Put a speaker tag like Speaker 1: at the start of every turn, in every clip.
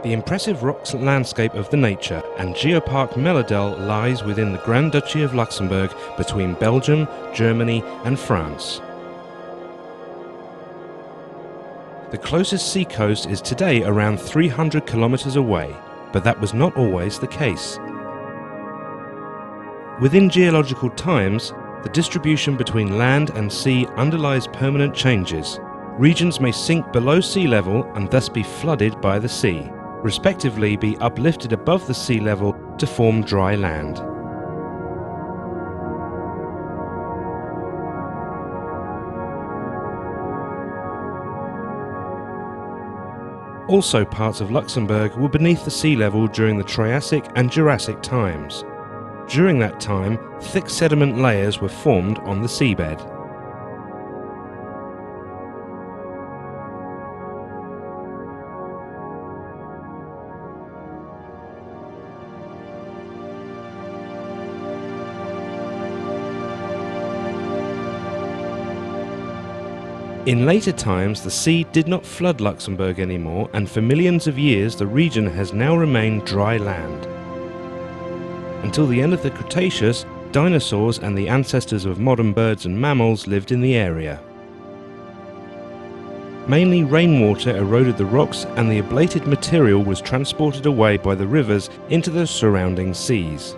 Speaker 1: The impressive rock landscape of the nature and geopark Mëllerdall lies within the Grand Duchy of Luxembourg between Belgium, Germany and France. The closest seacoast is today around 300 kilometers away, but that was not always the case. Within geological times, the distribution between land and sea underlies permanent changes. Regions may sink below sea level and thus be flooded by the sea, respectively be uplifted above the sea level to form dry land. Also, parts of Luxembourg were beneath the sea level during the Triassic and Jurassic times. During that time, thick sediment layers were formed on the seabed. In later times, the sea did not flood Luxembourg anymore, and for millions of years the region has now remained dry land. Until the end of the Cretaceous, dinosaurs and the ancestors of modern birds and mammals lived in the area. Mainly rainwater eroded the rocks, and the ablated material was transported away by the rivers into the surrounding seas.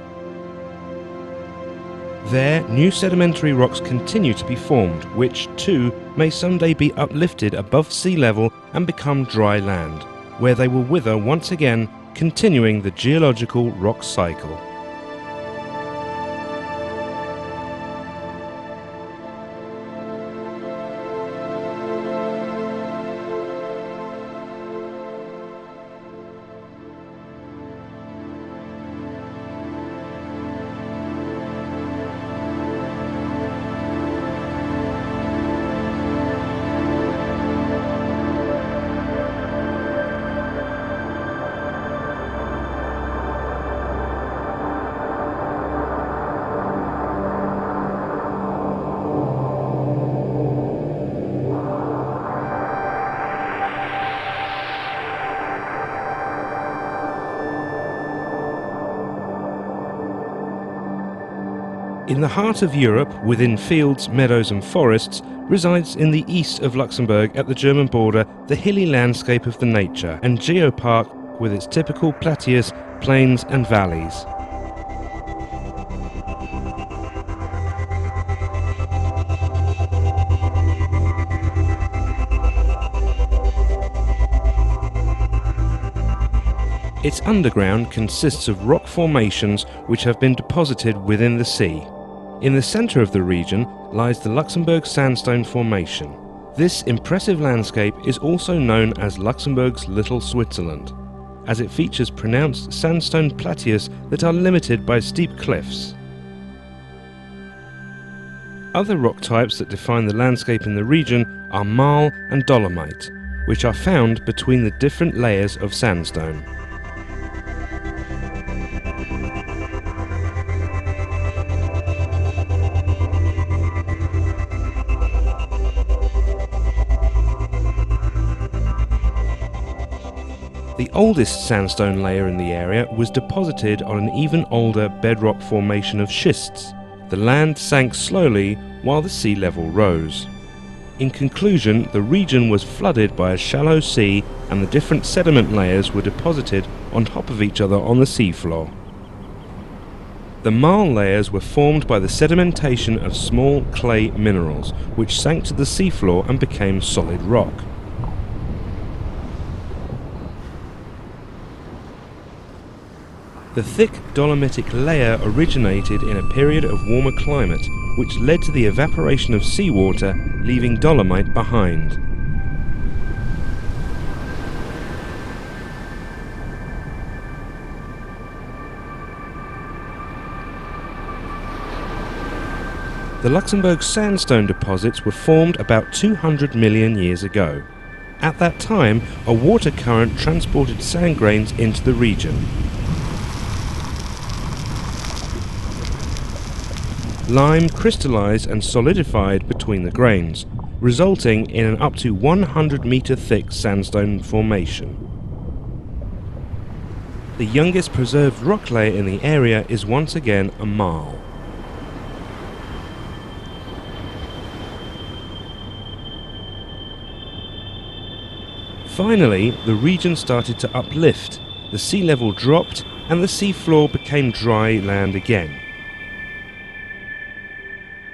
Speaker 1: There, new sedimentary rocks continue to be formed, which, too, may someday be uplifted above sea level and become dry land, where they will wither once again, continuing the geological rock cycle. In the heart of Europe, within fields, meadows and forests, resides in the east of Luxembourg at the German border the hilly landscape of the nature and geopark with its typical plateaus, plains and valleys. Its underground consists of rock formations which have been deposited within the sea. In the centre of the region lies the Luxembourg Sandstone Formation. This impressive landscape is also known as Luxembourg's Little Switzerland, as it features pronounced sandstone plateaus that are limited by steep cliffs. Other rock types that define the landscape in the region are marl and dolomite, which are found between the different layers of sandstone. The oldest sandstone layer in the area was deposited on an even older bedrock formation of schists. The land sank slowly while the sea level rose. In conclusion, the region was flooded by a shallow sea, and the different sediment layers were deposited on top of each other on the seafloor. The marl layers were formed by the sedimentation of small clay minerals, which sank to the seafloor and became solid rock. The thick dolomitic layer originated in a period of warmer climate, which led to the evaporation of seawater, leaving dolomite behind. The Luxembourg sandstone deposits were formed about 200 million years ago. At that time, a water current transported sand grains into the region. Lime crystallized and solidified between the grains, resulting in an up to 100-meter thick sandstone formation. The youngest preserved rock layer in the area is once again a marl. Finally, the region started to uplift, the sea level dropped and the sea floor became dry land again.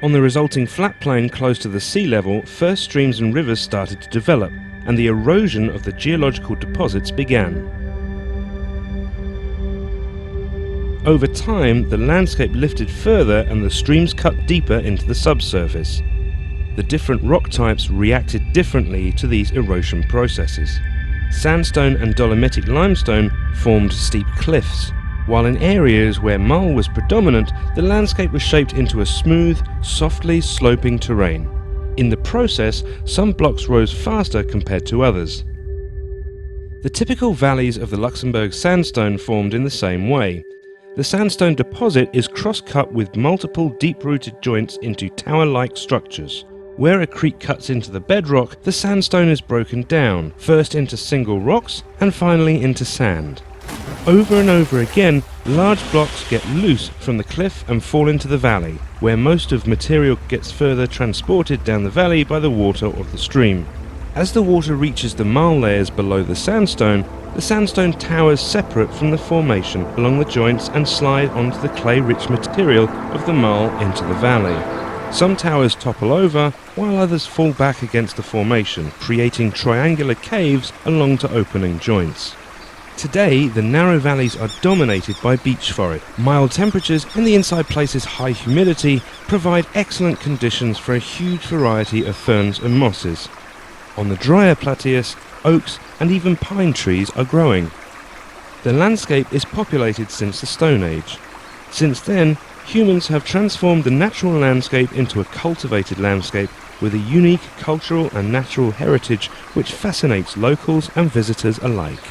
Speaker 1: On the resulting flat plain close to the sea level, first streams and rivers started to develop, and the erosion of the geological deposits began. Over time, the landscape lifted further and the streams cut deeper into the subsurface. The different rock types reacted differently to these erosion processes. Sandstone and dolomitic limestone formed steep cliffs, while in areas where marl was predominant, the landscape was shaped into a smooth, softly sloping terrain. In the process, some blocks rose faster compared to others. The typical valleys of the Luxemburg sandstone formed in the same way. The sandstone deposit is cross-cut with multiple deep-rooted joints into tower-like structures. Where a creek cuts into the bedrock, the sandstone is broken down, first into single rocks and finally into sand. Over and over again, large blocks get loose from the cliff and fall into the valley, where most of material gets further transported down the valley by the water of the stream. As the water reaches the marl layers below the sandstone towers separate from the formation along the joints and slide onto the clay-rich material of the marl into the valley. Some towers topple over, while others fall back against the formation, creating triangular caves along to opening joints. Today, the narrow valleys are dominated by beech forest. Mild temperatures and the inside places' high humidity provide excellent conditions for a huge variety of ferns and mosses. On the drier plateaus, oaks and even pine trees are growing. The landscape is populated since the Stone Age. Since then, humans have transformed the natural landscape into a cultivated landscape with a unique cultural and natural heritage which fascinates locals and visitors alike.